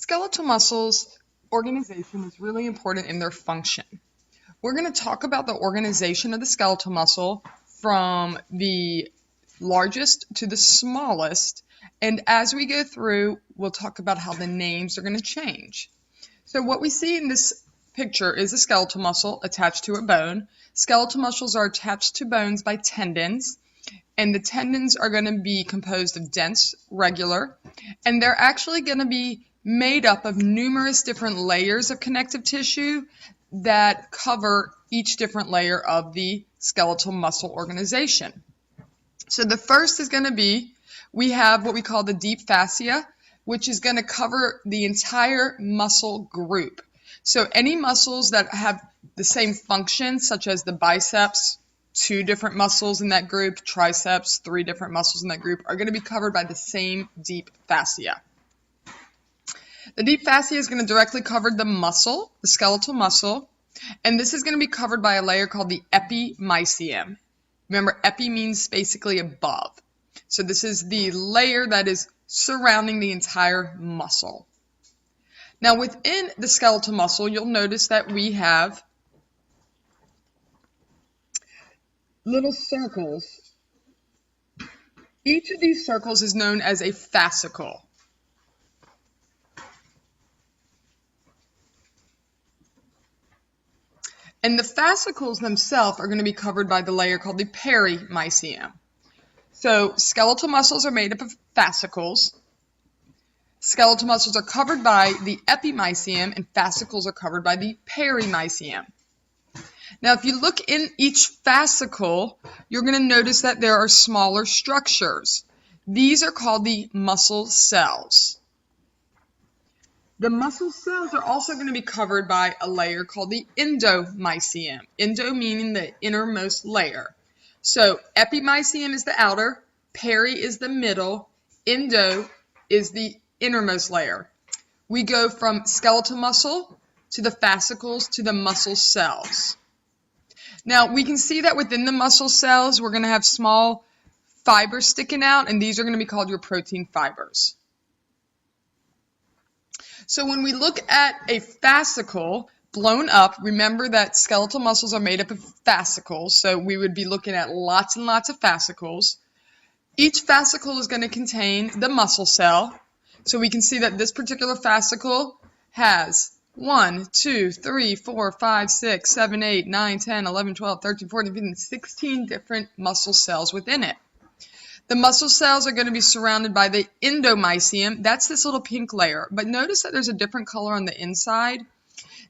Skeletal muscles organization is really important in their function. We're going to talk about the organization of the skeletal muscle from the largest to the smallest, and as we go through, we'll talk about how the names are going to change. So what we see in this picture is a skeletal muscle attached to a bone. Skeletal muscles are attached to bones by tendons, and the tendons are going to be composed of dense, regular, and they're actually going to be made up of numerous different layers of connective tissue that cover each different layer of the skeletal muscle organization. So the first is going to be, we have what we call the deep fascia, which is going to cover the entire muscle group. So any muscles that have the same function, such as the biceps, 2 different muscles in that group, triceps, 3 different muscles in that group, are going to be covered by the same deep fascia. The deep fascia is going to directly cover the muscle, the skeletal muscle, and this is going to be covered by a layer called the epimysium. Remember, epi means basically above. So this is the layer that is surrounding the entire muscle. Now within the skeletal muscle, you'll notice that we have little circles. Each of these circles is known as a fascicle. And the fascicles themselves are going to be covered by the layer called the perimysium. So skeletal muscles are made up of fascicles. Skeletal muscles are covered by the epimysium, and fascicles are covered by the perimysium. Now, if you look in each fascicle, you're going to notice that there are smaller structures. These are called the muscle cells. The muscle cells are also going to be covered by a layer called the endomysium. Endo meaning the innermost layer. So epimysium is the outer, peri is the middle, endo is the innermost layer. We go from skeletal muscle to the fascicles to the muscle cells. Now we can see that within the muscle cells we're going to have small fibers sticking out, and these are going to be called your protein fibers. So when we look at a fascicle blown up, remember that skeletal muscles are made up of fascicles, so we would be looking at lots and lots of fascicles. Each fascicle is going to contain the muscle cell, so we can see that this particular fascicle has 1, 2, 3, 4, 5, 6, 7, 8, 9, 10, 11, 12, 13, 14, 15, 16 different muscle cells within it. The muscle cells are going to be surrounded by the endomysium. That's this little pink layer. But notice that there's a different color on the inside.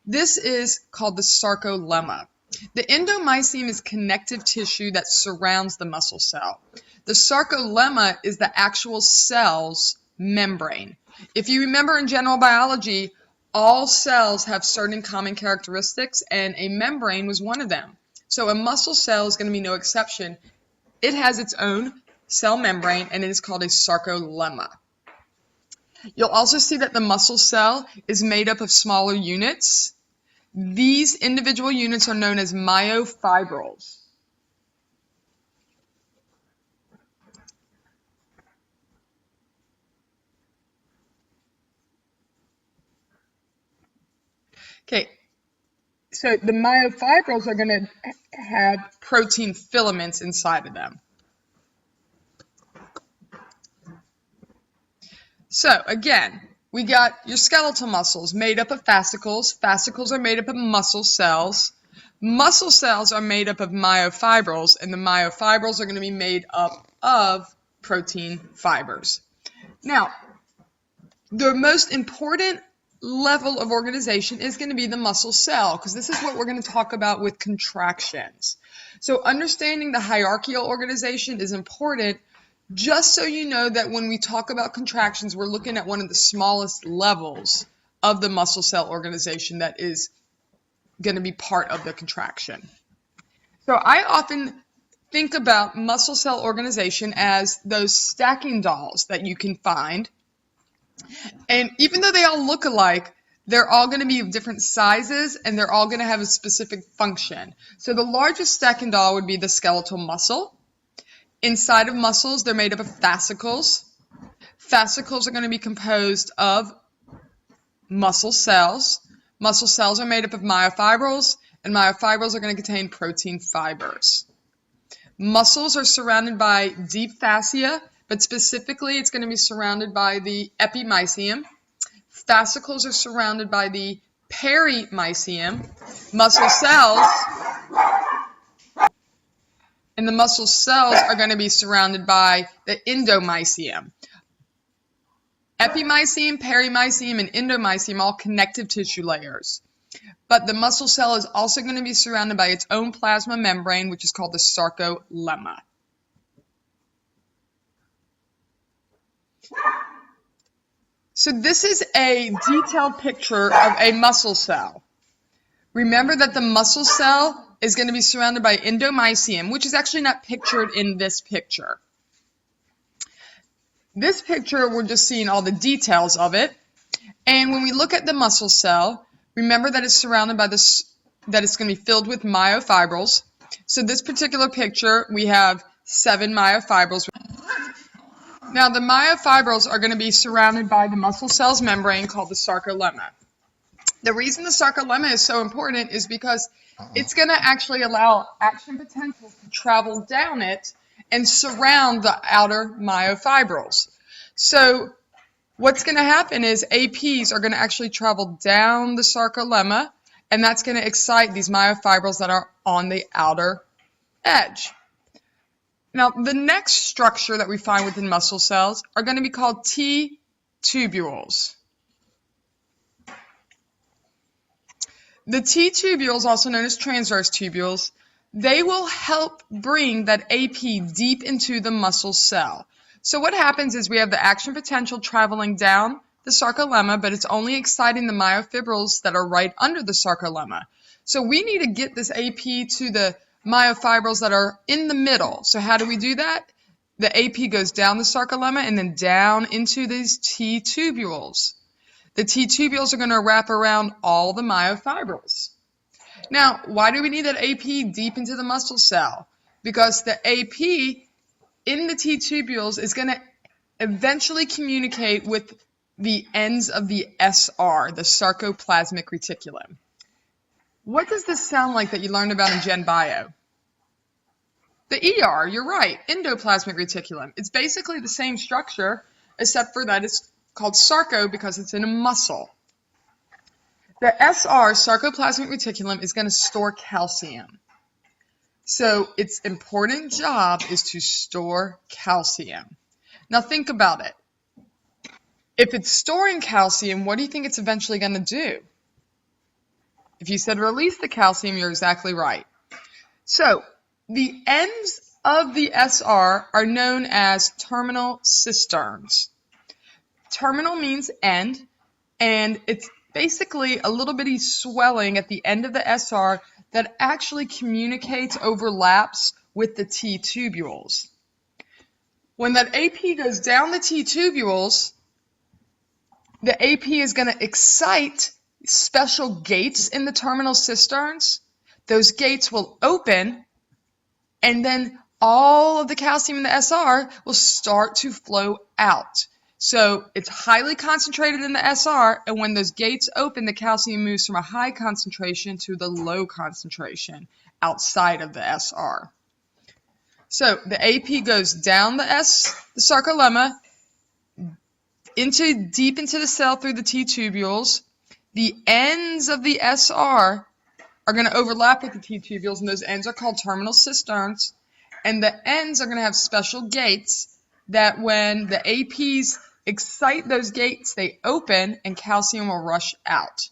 This is called the sarcolemma. The endomysium is connective tissue that surrounds the muscle cell. The sarcolemma is the actual cell's membrane. If you remember in general biology, all cells have certain common characteristics, and a membrane was one of them. So a muscle cell is going to be no exception. It has its own cell membrane, and it is called a sarcolemma. You'll also see that the muscle cell is made up of smaller units. These individual units are known as myofibrils. Okay, so the myofibrils are going to have protein filaments inside of them. So again, we got your skeletal muscles made up of fascicles. Fascicles are made up of muscle cells. Muscle cells are made up of myofibrils, and the myofibrils are going to be made up of protein fibers. Now, the most important level of organization is going to be the muscle cell, because this is what we're going to talk about with contractions. So understanding the hierarchical organization is important, just so you know that when we talk about contractions, we're looking at one of the smallest levels of the muscle cell organization that is going to be part of the contraction. So I often think about muscle cell organization as those stacking dolls that you can find. And even though they all look alike, they're all going to be of different sizes, and they're all going to have a specific function. So the largest stacking doll would be the skeletal muscle. Inside of muscles, they're made up of fascicles. Fascicles are going to be composed of muscle cells. Muscle cells are made up of myofibrils, and myofibrils are going to contain protein fibers. Muscles are surrounded by deep fascia, but specifically it's going to be surrounded by the epimysium. Fascicles are surrounded by the perimysium. Muscle cells and the muscle cells are going to be surrounded by the endomysium. Epimysium, perimysium, and endomysium are all connective tissue layers. But the muscle cell is also going to be surrounded by its own plasma membrane, which is called the sarcolemma. So this is a detailed picture of a muscle cell. Remember that the muscle cell is going to be surrounded by endomysium, which is actually not pictured in this picture. This picture, we're just seeing all the details of it. And when we look at the muscle cell, remember that it's surrounded by this, that it's going to be filled with myofibrils. So this particular picture, we have 7 myofibrils. Now the myofibrils are going to be surrounded by the muscle cell's membrane called the sarcolemma. The reason the sarcolemma is so important is because it's going to actually allow action potentials to travel down it and surround the outer myofibrils. So what's going to happen is APs are going to actually travel down the sarcolemma, and that's going to excite these myofibrils that are on the outer edge. Now, the next structure that we find within muscle cells are going to be called T-tubules. The T-tubules, also known as transverse tubules, they will help bring that AP deep into the muscle cell. So what happens is we have the action potential traveling down the sarcolemma, but it's only exciting the myofibrils that are right under the sarcolemma. So we need to get this AP to the myofibrils that are in the middle. So how do we do that? The AP goes down the sarcolemma and then down into these T-tubules. The T-tubules are going to wrap around all the myofibrils. Now, why do we need that AP deep into the muscle cell? Because the AP in the T-tubules is going to eventually communicate with the ends of the SR, the sarcoplasmic reticulum. What does this sound like that you learned about in Gen Bio? The ER, you're right, endoplasmic reticulum. It's basically the same structure, except for that it's called sarco because it's in a muscle. The SR, sarcoplasmic reticulum, is going to store calcium. So its important job is to store calcium. Now think about it. If it's storing calcium, what do you think it's eventually going to do? If you said release the calcium, you're exactly right. So the ends of the SR are known as terminal cisterns. Terminal means end, and it's basically a little bitty swelling at the end of the SR that actually communicates, overlaps with the T-tubules. When that AP goes down the T-tubules, the AP is going to excite special gates in the terminal cisterns. Those gates will open, and then all of the calcium in the SR will start to flow out. So it's highly concentrated in the SR, and when those gates open, the calcium moves from a high concentration to the low concentration outside of the SR. So the AP goes down the sarcolemma, deep into the cell through the T-tubules. The ends of the SR are going to overlap with the T-tubules, and those ends are called terminal cisterns. And the ends are going to have special gates that when the APs excite those gates, they open and calcium will rush out.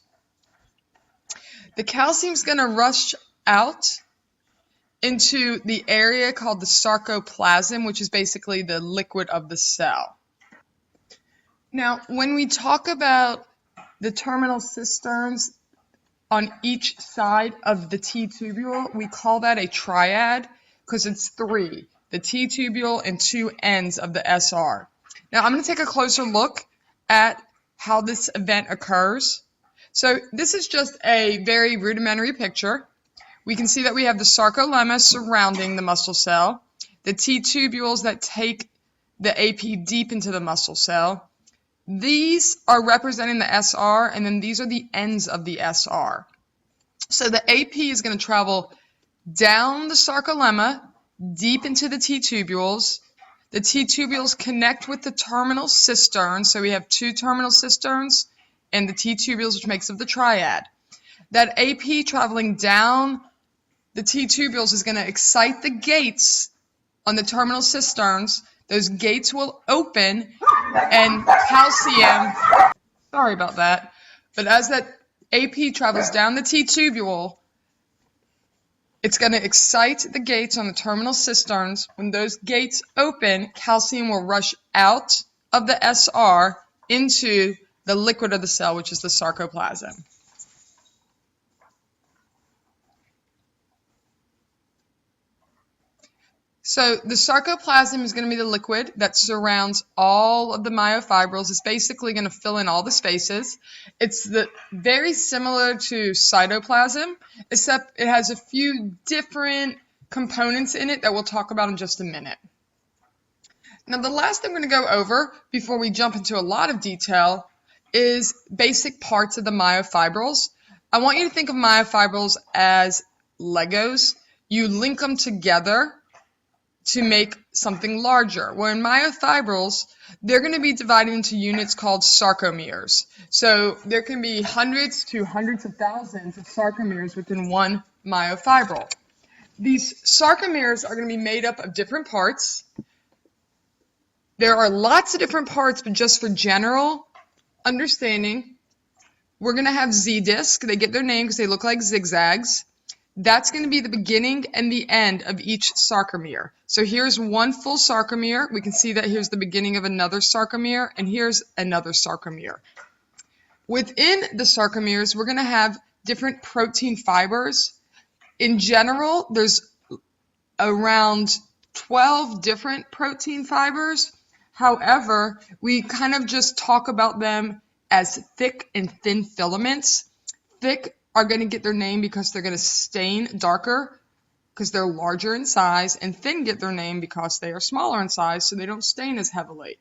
The calcium is going to rush out into the area called the sarcoplasm, which is basically the liquid of the cell. Now, when we talk about the terminal cisterns on each side of the T-tubule, we call that a triad because it's 3, the T-tubule and 2 ends of the SR. Now, I'm going to take a closer look at how this event occurs. So this is just a very rudimentary picture. We can see that we have the sarcolemma surrounding the muscle cell, the T-tubules that take the AP deep into the muscle cell, These are representing the SR, and then these are the ends of the SR. So the AP is going to travel down the sarcolemma, deep into the T-tubules. The T-tubules connect with the terminal cisterns, so we have two terminal cisterns and the T-tubules, which makes up the triad. That AP traveling down the T-tubules is going to excite the gates on the terminal cisterns. Those gates will open and calcium, sorry about that, but as that AP travels down the T-tubule, it's going to excite the gates on the terminal cisterns. When those gates open, calcium will rush out of the SR into the liquid of the cell, which is the sarcoplasm. So the sarcoplasm is going to be the liquid that surrounds all of the myofibrils. It's basically going to fill in all the spaces. It's very similar to cytoplasm, except it has a few different components in it that we'll talk about in just a minute. Now, the last thing I'm going to go over before we jump into a lot of detail is basic parts of the myofibrils. I want you to think of myofibrils as Legos. You link them together to make something larger. Where in myofibrils, they're going to be divided into units called sarcomeres. So there can be hundreds to hundreds of thousands of sarcomeres within one myofibril. These sarcomeres are going to be made up of different parts. There are lots of different parts, but just for general understanding, we're going to have Z-disc. They get their name because they look like zigzags. That's going to be the beginning and the end of each sarcomere. So here's one full sarcomere. We can see that here's the beginning of another sarcomere, and here's another sarcomere. Within the sarcomeres, we're going to have different protein fibers. In general, there's around 12 different protein fibers. However, we kind of just talk about them as thick and thin filaments. Thick are going to get their name because they're going to stain darker because they're larger in size, and thin get their name because they are smaller in size, so they don't stain as heavily.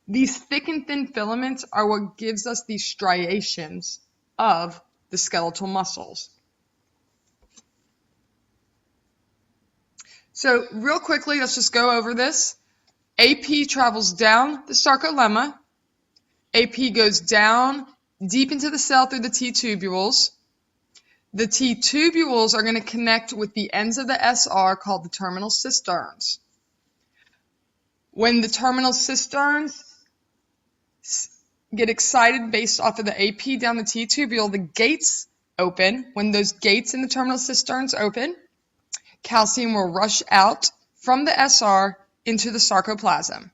These thick and thin filaments are what gives us these striations of the skeletal muscles. So real quickly, let's just go over this. AP travels down the sarcolemma. AP goes down deep into the cell through the T-tubules. The T-tubules are going to connect with the ends of the SR called the terminal cisterns. When the terminal cisterns get excited based off of the AP down the T-tubule, the gates open. When those gates in the terminal cisterns open, calcium will rush out from the SR into the sarcoplasm.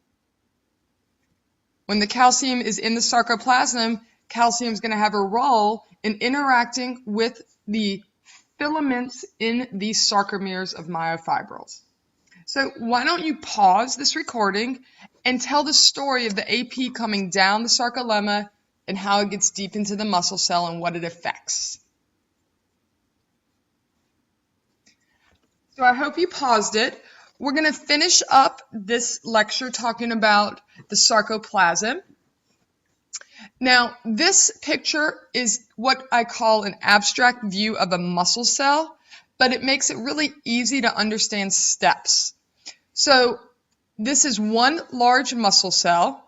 When the calcium is in the sarcoplasm, calcium is going to have a role in interacting with the filaments in these sarcomeres of myofibrils. So why don't you pause this recording and tell the story of the AP coming down the sarcolemma and how it gets deep into the muscle cell and what it affects. So I hope you paused it. We're going to finish up this lecture talking about the sarcoplasm. Now, this picture is what I call an abstract view of a muscle cell, but it makes it really easy to understand steps. So this is one large muscle cell.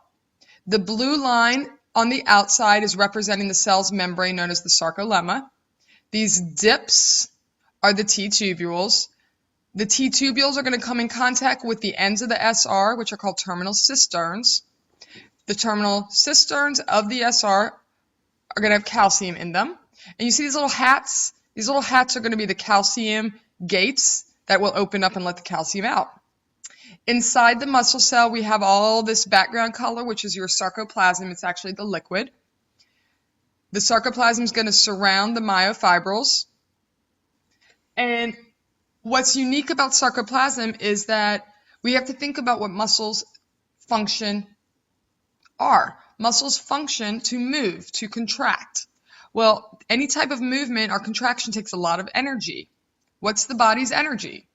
The blue line on the outside is representing the cell's membrane known as the sarcolemma. These dips are the T-tubules. The T-tubules are going to come in contact with the ends of the SR, which are called terminal cisterns. The terminal cisterns of the SR are going to have calcium in them. And you see these little hats? These little hats are going to be the calcium gates that will open up and let the calcium out. Inside the muscle cell, we have all this background color, which is your sarcoplasm. It's actually the liquid. The sarcoplasm is going to surround the myofibrils. And what's unique about sarcoplasm is that we have to think about what muscles function are. Muscles function to move, to contract. Well, any type of movement or contraction takes a lot of energy. What's the body's energy?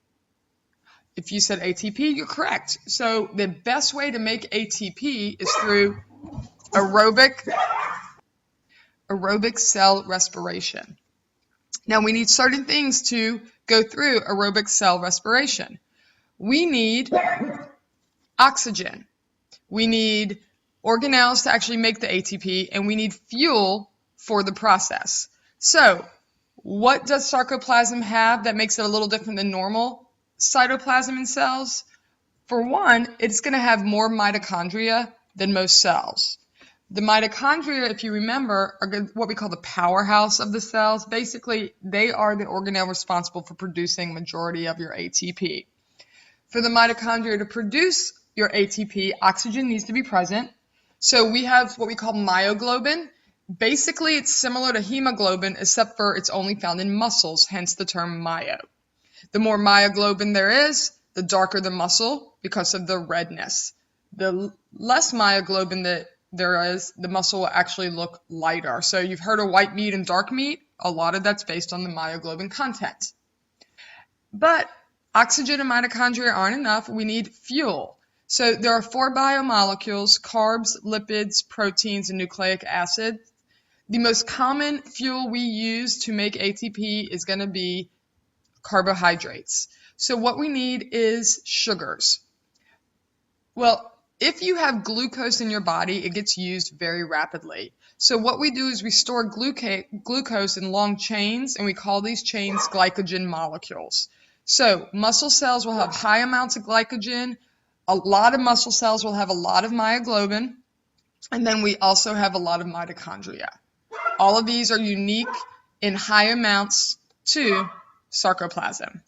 If you said ATP, you're correct. So the best way to make ATP is through aerobic cell respiration. Now we need certain things to go through aerobic cell respiration. We need oxygen. We need organelles to actually make the ATP, and we need fuel for the process. So what does sarcoplasm have that makes it a little different than normal cytoplasm in cells? For one, it's going to have more mitochondria than most cells. The mitochondria, if you remember, are what we call the powerhouse of the cells. Basically, they are the organelle responsible for producing majority of your ATP. For the mitochondria to produce your ATP, oxygen needs to be present. So we have what we call myoglobin. Basically, it's similar to hemoglobin, except for it's only found in muscles, hence the term myo. The more myoglobin there is, the darker the muscle because of the redness. The less myoglobin that there is, the muscle will actually look lighter. So you've heard of white meat and dark meat. A lot of that's based on the myoglobin content. But oxygen and mitochondria aren't enough. We need fuel. So there are 4 biomolecules: carbs, lipids, proteins, and nucleic acid. The most common fuel we use to make ATP is going to be carbohydrates. So what we need is sugars. Well, if you have glucose in your body, it gets used very rapidly. So what we do is we store glucose in long chains, and we call these chains glycogen molecules. So muscle cells will have high amounts of glycogen. A lot of muscle cells will have a lot of myoglobin. And then we also have a lot of mitochondria. All of these are unique in high amounts to sarcoplasm.